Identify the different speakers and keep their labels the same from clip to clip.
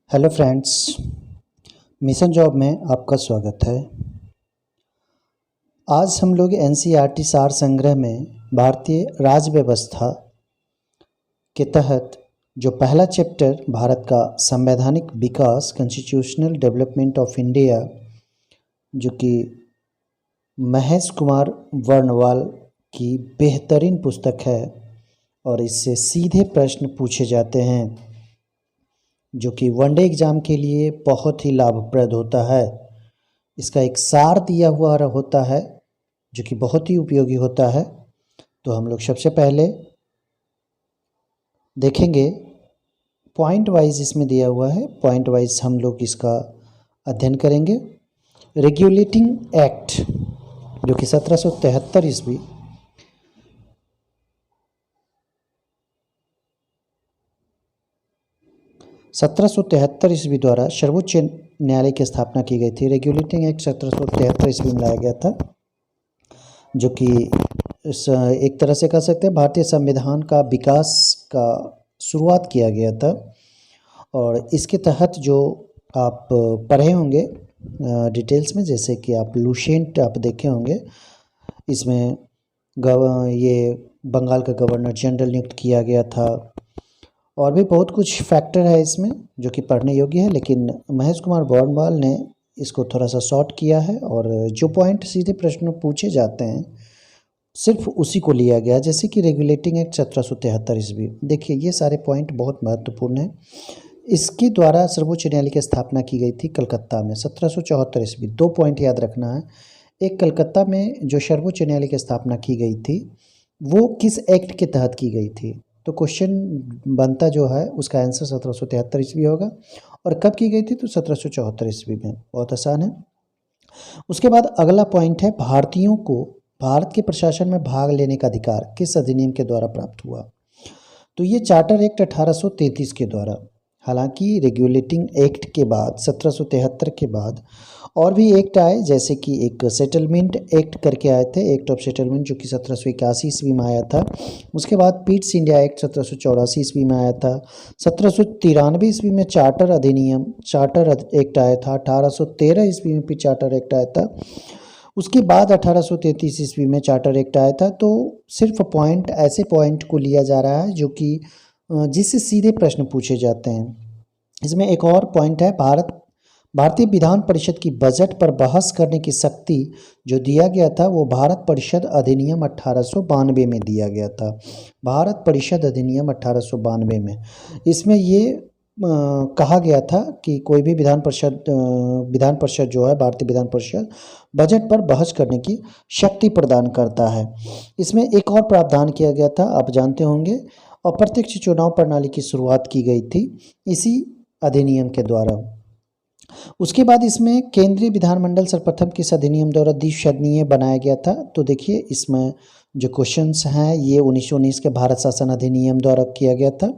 Speaker 1: Hello friends, mission job में आपका स्वागत है। आज हम लोग एनसीईआरटी सार संग्रह में भारतीय राज्य व्यवस्था के तहत जो पहला चैप्टर भारत का संवैधानिक विकास कॉन्स्टिट्यूशनल डेवलपमेंट ऑफ इंडिया, जो कि महेश कुमार वर्णवाल की बेहतरीन पुस्तक है और इससे सीधे प्रश्न पूछे जाते हैं, जो कि वनडे एग्ज़ाम के लिए बहुत ही लाभप्रद होता है। इसका एक सार दिया हुआ होता है जो कि बहुत ही उपयोगी होता है। तो हम लोग सबसे पहले देखेंगे, पॉइंट वाइज इसमें दिया हुआ है, पॉइंट वाइज हम लोग इसका अध्ययन करेंगे। रेगुलेटिंग एक्ट जो कि 1773 ईस्वी 1773 ईस्वी द्वारा सर्वोच्च न्यायालय की स्थापना की गई थी। रेगुलेटिंग एक्ट 1773 ईस्वी में लाया गया था, जो कि एक तरह से कह सकते हैं भारतीय संविधान का विकास का शुरुआत किया गया था। और इसके तहत जो आप पढ़े होंगे डिटेल्स में, जैसे कि आप लुसेंट आप देखे होंगे, इसमें ये बंगाल का गवर्नर जनरल नियुक्त किया गया था और भी बहुत कुछ फैक्टर है इसमें जो कि पढ़ने योग्य है। लेकिन महेश कुमार वर्णवाल ने इसको थोड़ा सा शॉर्ट किया है और जो पॉइंट सीधे प्रश्न पूछे जाते हैं सिर्फ उसी को लिया गया, जैसे कि रेगुलेटिंग एक्ट 1773 ईस्वी। देखिए, ये सारे पॉइंट बहुत महत्वपूर्ण हैं। इसके द्वारा सर्वोच्च न्यायालय की स्थापना की गई थी कलकत्ता में 1774 ईस्वी। 2 पॉइंट याद रखना है। एक, कलकत्ता में जो सर्वोच्च न्यायालय की स्थापना की गई थी वो किस एक्ट के तहत की गई थी? तो क्वेश्चन बनता जो है उसका आंसर 1773 ईस्वी होगा। और कब की गई थी? तो 1774 ईस्वी में। बहुत आसान है। उसके बाद अगला पॉइंट है, भारतीयों को भारत के प्रशासन में भाग लेने का अधिकार किस अधिनियम के द्वारा प्राप्त हुआ? तो ये चार्टर एक्ट 1833 के द्वारा। हालांकि रेगुलेटिंग एक्ट के बाद 1773 के बाद और भी एक्ट आए, जैसे कि एक सेटलमेंट एक्ट करके आए थे, एक्ट ऑफ सेटलमेंट, जो कि 1781 ईस्वी में आया था। उसके बाद पीट्स इंडिया एक्ट 1784 ईस्वी में आया था। 1793 ईस्वी में चार्टर अधिनियम चार्टर एक्ट आया था। 1813 ईस्वी में फिर चार्टर एक्ट आया था। उसके बाद 1833 ईस्वी में चार्टर एक्ट आया था। तो सिर्फ पॉइंट, ऐसे पॉइंट को लिया जा रहा है जो कि जिससे सीधे प्रश्न पूछे जाते हैं। इसमें एक और पॉइंट है, भारतीय विधान परिषद की बजट पर बहस करने की शक्ति जो दिया गया था वो भारत परिषद अधिनियम 1892 में दिया गया था। भारत परिषद अधिनियम 1892 में इसमें ये कहा गया था कि कोई भी विधान परिषद जो है, भारतीय विधान परिषद बजट पर बहस करने की शक्ति प्रदान करता है। इसमें एक और प्रावधान किया गया था, आप जानते होंगे, अप्रत्यक्ष चुनाव प्रणाली की शुरुआत की गई थी इसी अधिनियम के द्वारा। उसके बाद इसमें केंद्रीय विधानमंडल सर्वप्रथम किस अधिनियम द्वारा द्विसदनीय बनाया गया था? तो देखिए, इसमें जो क्वेश्चंस हैं ये 1919 के भारत शासन अधिनियम द्वारा किया गया था।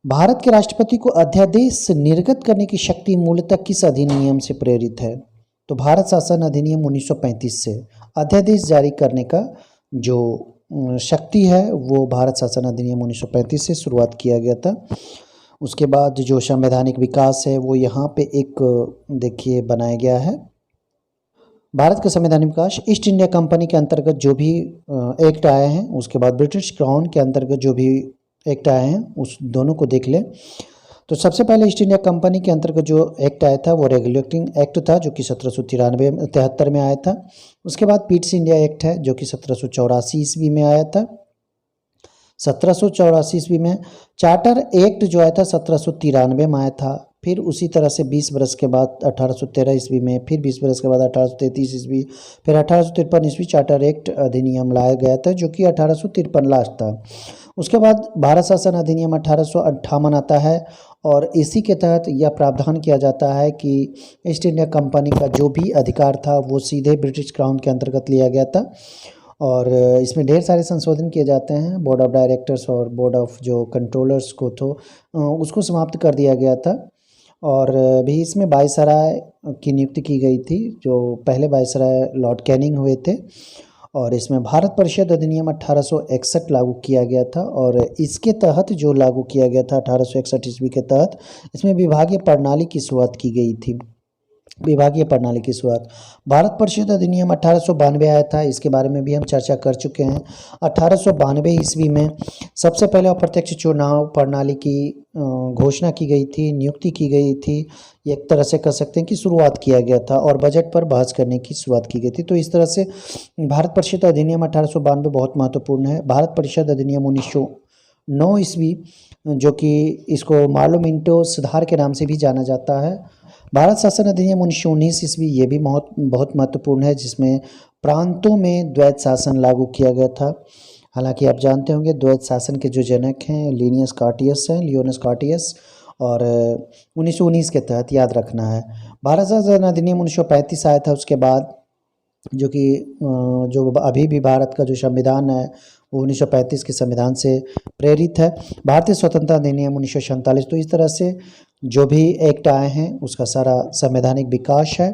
Speaker 1: भारत के राष्ट्रपति को अध्यादेश निर्गत करने की शक्ति मूलतः किस अधिनियम से प्रेरित है? तो भारत शासन अधिनियम 1935 से अध्यादेश जारी करने का जो शक्ति है वो भारत शासन अधिनियम 1935 से शुरुआत किया गया था। उसके बाद जो संवैधानिक विकास है वो यहाँ पे एक देखिए बनाया गया है। भारत का संवैधानिक विकास ईस्ट इंडिया कंपनी के अंतर्गत जो भी एक्ट आए हैं, उसके बाद ब्रिटिश क्राउन के अंतर्गत जो भी एक्ट आए हैं, उस दोनों को देख लें। तो सबसे पहले ईस्ट इंडिया कंपनी के अंतर्गत जो एक्ट आया था वो रेगुलेटिंग एक्ट था, जो कि 1773 में आया था। उसके बाद पीट्स इंडिया एक्ट है जो कि 1784 ईस्वी में आया था। 1784 ईस्वी में चार्टर एक्ट जो आया था 1793 में आया था। फिर उसी तरह से 20 बरस के बाद 1813 ईस्वी में, फिर 20 बरस के बाद 1833 ईस्वी, फिर 1853 ईस्वी चार्टर एक्ट अधिनियम लाया गया था, जो कि 1853 लास्ट था। उसके बाद भारत शासन अधिनियम 1858 आता है और इसी के तहत यह प्रावधान किया जाता है कि ईस्ट इंडिया कंपनी का जो भी अधिकार था वो सीधे ब्रिटिश क्राउन के अंतर्गत लिया गया था। और इसमें ढेर सारे संशोधन किए जाते हैं। बोर्ड ऑफ डायरेक्टर्स और बोर्ड ऑफ जो कंट्रोलर्स को तो उसको समाप्त कर दिया गया था। और भी इसमें वायसराय की नियुक्ति की गई थी, जो पहले वायसराय लॉर्ड कैनिंग हुए थे। और इसमें भारत परिषद अधिनियम 1861 लागू किया गया था और इसके तहत जो लागू किया गया था 1861 ईस्वी के तहत, इसमें विभागीय प्रणाली की शुरुआत की गई थी। विभागीय प्रणाली की शुरुआत, भारत परिषद अधिनियम 1892 आया था, इसके बारे में भी हम चर्चा कर चुके हैं। 1892 ईस्वी में सबसे पहले अप्रत्यक्ष चुनाव प्रणाली की घोषणा की गई थी, नियुक्ति की गई थी। एक तरह से कह सकते हैं कि शुरुआत किया गया था और बजट पर बहस करने की शुरुआत की गई थी। तो इस तरह से भारत परिषद अधिनियम 1892 बहुत महत्वपूर्ण है। भारत परिषद अधिनियम 1909 ईस्वी, जो कि इसको मार्लोमिंटो सुधार के नाम से भी जाना जाता है। भारत शासन अधिनियम 1919 ईस्वी, ये भी बहुत महत्वपूर्ण है, जिसमें प्रांतों में द्वैत शासन लागू किया गया था। हालांकि आप जानते होंगे द्वैत शासन के जो जनक हैं लिनियस कार्टियस हैं, लियोनस कार्टियस, और 1919 के तहत याद रखना है। भारत शासन अधिनियम 1935 आया था उसके बाद, जो कि जो अभी भी भारत का जो संविधान है वो 1935 के संविधान से प्रेरित है। भारतीय स्वतंत्रता अधिनियम 1947। तो इस तरह से जो भी एक्ट आए हैं उसका सारा संवैधानिक विकास है।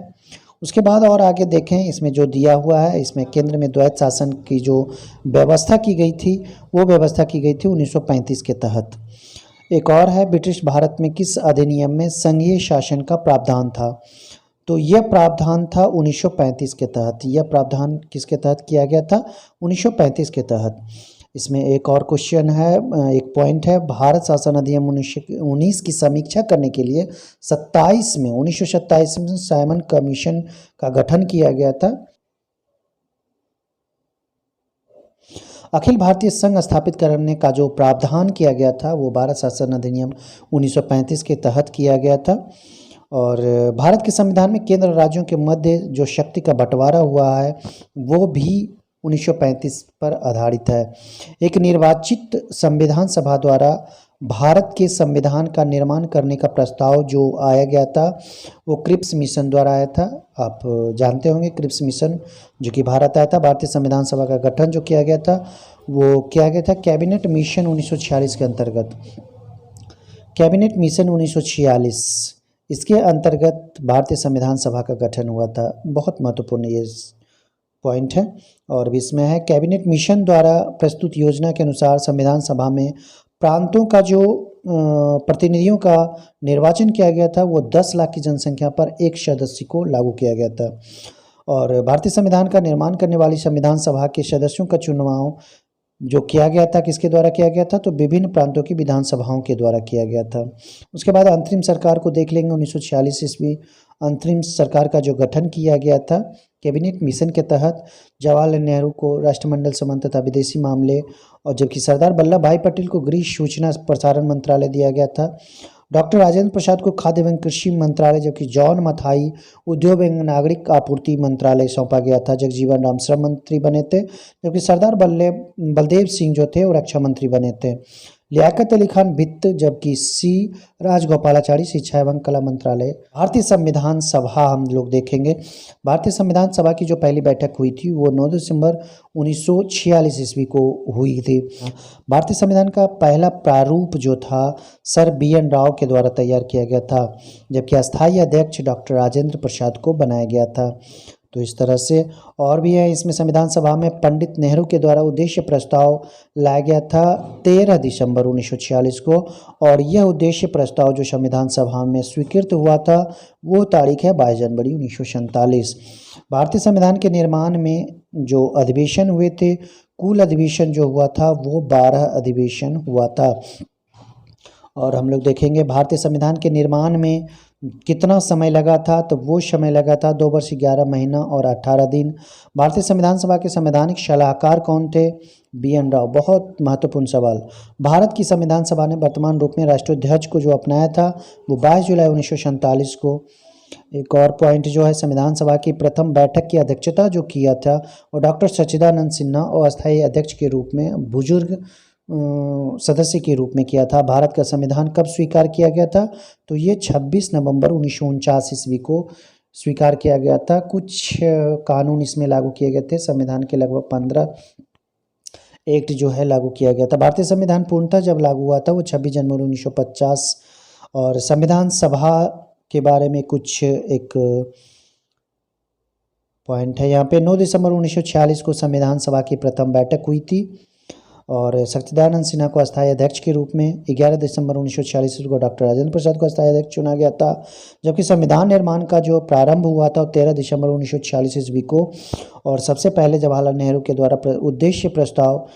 Speaker 1: उसके बाद और आगे देखें, इसमें जो दिया हुआ है, इसमें केंद्र में द्वैत शासन की जो व्यवस्था की गई थी वो व्यवस्था की गई थी 1935 के तहत। एक और है, ब्रिटिश भारत में किस अधिनियम में संघीय शासन का प्रावधान था? तो यह प्रावधान था 1935 के तहत। यह प्रावधान किसके तहत किया गया था? 1935 के तहत। इसमें एक और क्वेश्चन है, एक पॉइंट है, भारत शासन अधिनियम 1919 की समीक्षा करने के लिए 1927 में साइमन कमीशन का गठन किया गया था। अखिल भारतीय संघ स्थापित करने का जो प्रावधान किया गया था वो भारत शासन अधिनियम 1935 के तहत किया गया था। और भारत के संविधान में केंद्र राज्यों के मध्य जो शक्ति का बंटवारा हुआ है वो भी 1935 पर आधारित है। एक निर्वाचित संविधान सभा द्वारा भारत के संविधान का निर्माण करने का प्रस्ताव जो आया गया था वो क्रिप्स मिशन द्वारा आया था। आप जानते होंगे क्रिप्स मिशन जो कि भारत आया था। भारतीय संविधान सभा का गठन जो किया गया था वो किया गया था कैबिनेट मिशन 1946 के अंतर्गत। कैबिनेट मिशन 1946, इसके अंतर्गत भारतीय संविधान सभा का गठन हुआ था। बहुत महत्वपूर्ण ये पॉइंट है। और भी इसमें है, कैबिनेट मिशन द्वारा प्रस्तुत योजना के अनुसार संविधान सभा में प्रांतों का जो प्रतिनिधियों का निर्वाचन किया गया था वो 10 लाख की जनसंख्या पर एक सदस्य को लागू किया गया था। और भारतीय संविधान का निर्माण करने वाली संविधान सभा के सदस्यों का चुनाव जो किया गया था किसके द्वारा किया गया था? तो विभिन्न प्रांतों की विधानसभाओं के द्वारा किया गया था। उसके बाद अंतरिम सरकार को देख लेंगे। 1946 ईस्वी अंतरिम सरकार का जो गठन किया गया था कैबिनेट मिशन के तहत, जवाहरलाल नेहरू को राष्ट्रमंडल संबंध तथा विदेशी मामले, और जबकि सरदार वल्लभ भाई पटेल को गृह सूचना प्रसारण मंत्रालय दिया गया था। डॉक्टर राजेंद्र प्रसाद को खाद्य एवं कृषि मंत्रालय, जबकि जॉन मथाई उद्योग एवं नागरिक आपूर्ति मंत्रालय सौंपा गया था। जगजीवन राम श्रम मंत्री बने थे, जबकि सरदार बलदेव सिंह जो थे वो रक्षा मंत्री बने थे। लियाकत अली खान वित्त, जबकि सी राजगोपालाचारी शिक्षा एवं कला मंत्रालय। भारतीय संविधान सभा हम लोग देखेंगे। भारतीय संविधान सभा की जो पहली बैठक हुई थी वो 9 दिसंबर 1946 ईस्वी को हुई थी। भारतीय संविधान का पहला प्रारूप जो था सर BN राव के द्वारा तैयार किया गया था, जबकि अस्थायी अध्यक्ष डॉक्टर राजेंद्र प्रसाद को बनाया गया था। तो इस तरह से और भी है। इसमें संविधान सभा में पंडित नेहरू के द्वारा उद्देश्य प्रस्ताव लाया गया था 13 दिसंबर 1946 को, और यह उद्देश्य प्रस्ताव जो संविधान सभा में स्वीकृत हुआ था वो तारीख है 22 जनवरी 1947। भारतीय संविधान के निर्माण में जो अधिवेशन हुए थे, कुल अधिवेशन जो हुआ था वो 12 अधिवेशन हुआ था। और हम लोग देखेंगे भारतीय संविधान के निर्माण में कितना समय लगा था, तो वो समय लगा था 2 वर्ष 11 महीना और 18 दिन। भारतीय संविधान सभा के संवैधानिक सलाहकार कौन थे? BN राव। बहुत महत्वपूर्ण सवाल। भारत की संविधान सभा ने वर्तमान रूप में राष्ट्राध्यक्ष को जो अपनाया था वो 22 जुलाई 1947 को। एक और पॉइंट जो है, संविधान सभा की प्रथम बैठक की अध्यक्षता जो किया था वो डॉक्टर सच्चिदानंद सिन्हा और अस्थायी अध्यक्ष के रूप में बुजुर्ग सदस्य के रूप में किया था। भारत का संविधान कब स्वीकार किया गया था? तो ये 26 नवंबर 1949 ईस्वी को स्वीकार किया गया था। कुछ कानून इसमें लागू किए गए थे। संविधान के लगभग 15 एक्ट जो है लागू किया गया था। भारतीय संविधान पूर्णतः जब लागू हुआ था वो 26 जनवरी 1950। और संविधान सभा के बारे में कुछ एक पॉइंट है यहाँ पे। 9 दिसंबर 1946 को संविधान सभा की प्रथम बैठक हुई थी और सच्चिदानंद सिन्हा को अस्थायी अध्यक्ष के रूप में 11 दिसंबर 1946 को डॉक्टर राजेंद्र प्रसाद को अस्थायी अध्यक्ष चुना गया था। जबकि संविधान निर्माण का जो प्रारंभ हुआ था 13 दिसंबर 1946 ईस्वी को और सबसे पहले जवाहरलाल नेहरू के द्वारा उद्देश्य प्रस्ताव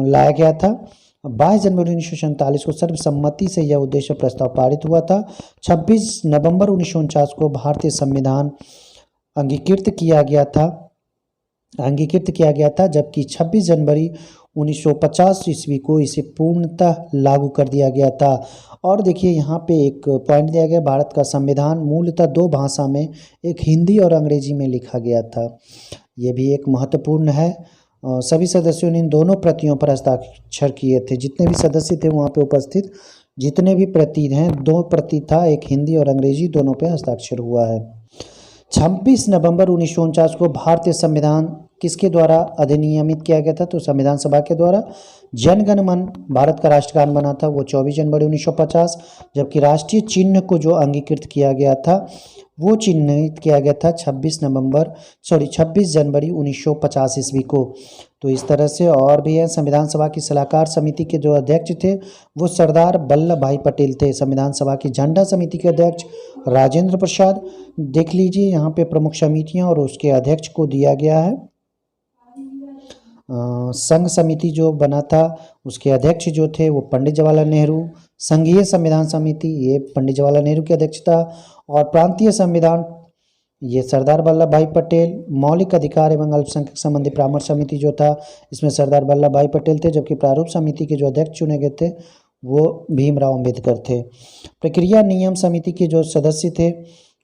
Speaker 1: लाया गया था। 22 जनवरी 1947 को सर्वसम्मति से यह उद्देश्य प्रस्ताव पारित हुआ था। 26 नवंबर 1949 को भारतीय संविधान अंगीकृत किया गया था जबकि 26 जनवरी 1950 ईस्वी को इसे पूर्णतः लागू कर दिया गया था। और देखिए यहाँ पे एक पॉइंट दिया गया, भारत का संविधान मूलतः 2 भाषा में, एक हिंदी और अंग्रेजी में लिखा गया था। ये भी एक महत्वपूर्ण है। सभी सदस्यों ने इन दोनों प्रतियों पर हस्ताक्षर किए थे। जितने भी सदस्य थे वहाँ पे उपस्थित, जितने भी प्रति हैं, 2 प्रति था, एक हिंदी और अंग्रेजी दोनों पे हस्ताक्षर हुआ है। 26 नवंबर 1949 को भारतीय संविधान किसके द्वारा अधिनियमित किया गया था? तो संविधान सभा के द्वारा। जन गण मन भारत का राष्ट्रगान बना था वो 24 जनवरी 1950, जबकि राष्ट्रीय चिन्ह को जो अंगीकृत किया गया था वो चिन्हित किया गया था 26 जनवरी 1950 ईस्वी को। तो इस तरह से और भी है। संविधान सभा की सलाहकार समिति के जो अध्यक्ष थे वो सरदार वल्लभ भाई पटेल थे। संविधान सभा की झंडा समिति के अध्यक्ष राजेंद्र प्रसाद। देख लीजिए यहाँ पे प्रमुख समितियाँ और उसके अध्यक्ष को दिया गया है। संघ समिति जो बना था उसके अध्यक्ष जो थे वो पंडित जवाहरलाल नेहरू। संघीय संविधान समिति ये पंडित जवाहरलाल नेहरू की अध्यक्षता। और प्रांतीय संविधान ये सरदार वल्लभ भाई पटेल। मौलिक अधिकार एवं अल्पसंख्यक संबंधी परामर्श समिति जो था इसमें सरदार वल्लभ भाई पटेल थे, जबकि प्रारूप समिति के जो अध्यक्ष चुने गए थे वो भीमराव अंबेडकर थे। प्रक्रिया नियम समिति के जो सदस्य थे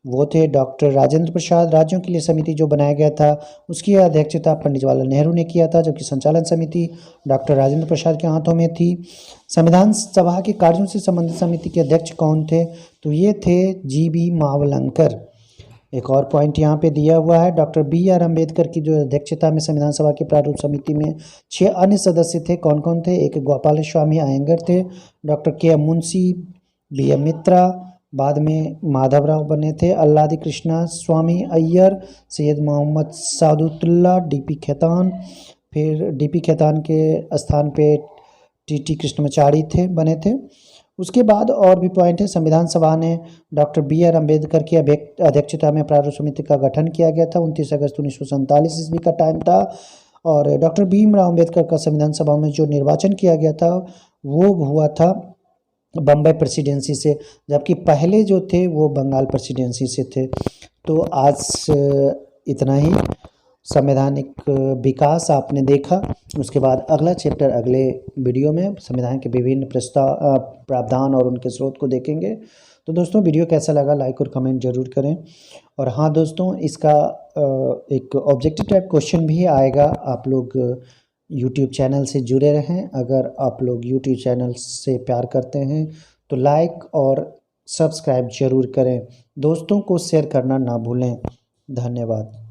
Speaker 1: वो थे डॉक्टर राजेंद्र प्रसाद। राज्यों के लिए समिति जो बनाया गया था उसकी अध्यक्षता पंडित जवाहरलाल नेहरू ने किया था, जबकि संचालन समिति डॉक्टर राजेंद्र प्रसाद के हाथों में थी। संविधान सभा के कार्यों से संबंधित समिति के अध्यक्ष कौन थे? तो ये थे जी.बी. मावलंकर। एक और पॉइंट यहाँ पे दिया हुआ है, डॉक्टर B.R. अम्बेडकर की जो अध्यक्षता में संविधान सभा की प्रारूप समिति में 6 अन्य सदस्य थे। कौन कौन थे? एक गोपाल स्वामी अयंगर थे, डॉक्टर K.M. मुंशी, B.M. मित्रा, बाद में माधवराव बने थे, अल्लादी कृष्णा स्वामी अय्यर, सैयद मोहम्मद सादुल्लाह, D.P. खेतान। फिर D.P. खेतान के स्थान पे T.T. कृष्णमाचारी बने थे। उसके बाद और भी पॉइंट है। संविधान सभा ने डॉक्टर B.R. अम्बेडकर की अध्यक्षता में प्रारूप समिति का गठन किया गया था। 29 अगस्त 1947 ईस्वी का टाइम था। और डॉक्टर भीमराव अम्बेडकर का संविधान सभा में जो निर्वाचन किया गया था वो हुआ था बम्बई प्रेसिडेंसी से, जबकि पहले जो थे वो बंगाल प्रेसिडेंसी से थे। तो आज इतना ही संवैधानिक विकास आपने देखा। उसके बाद अगला चैप्टर अगले वीडियो में संविधान के विभिन्न प्रावधान और उनके स्रोत को देखेंगे। तो दोस्तों वीडियो कैसा लगा लाइक और कमेंट जरूर करें। और हाँ दोस्तों, इसका एक ऑब्जेक्टिव टाइप क्वेश्चन भी आएगा। आप लोग यूट्यूब चैनल से जुड़े रहें। अगर आप लोग यूट्यूब चैनल से प्यार करते हैं तो लाइक और सब्सक्राइब जरूर करें। दोस्तों को शेयर करना ना भूलें। धन्यवाद।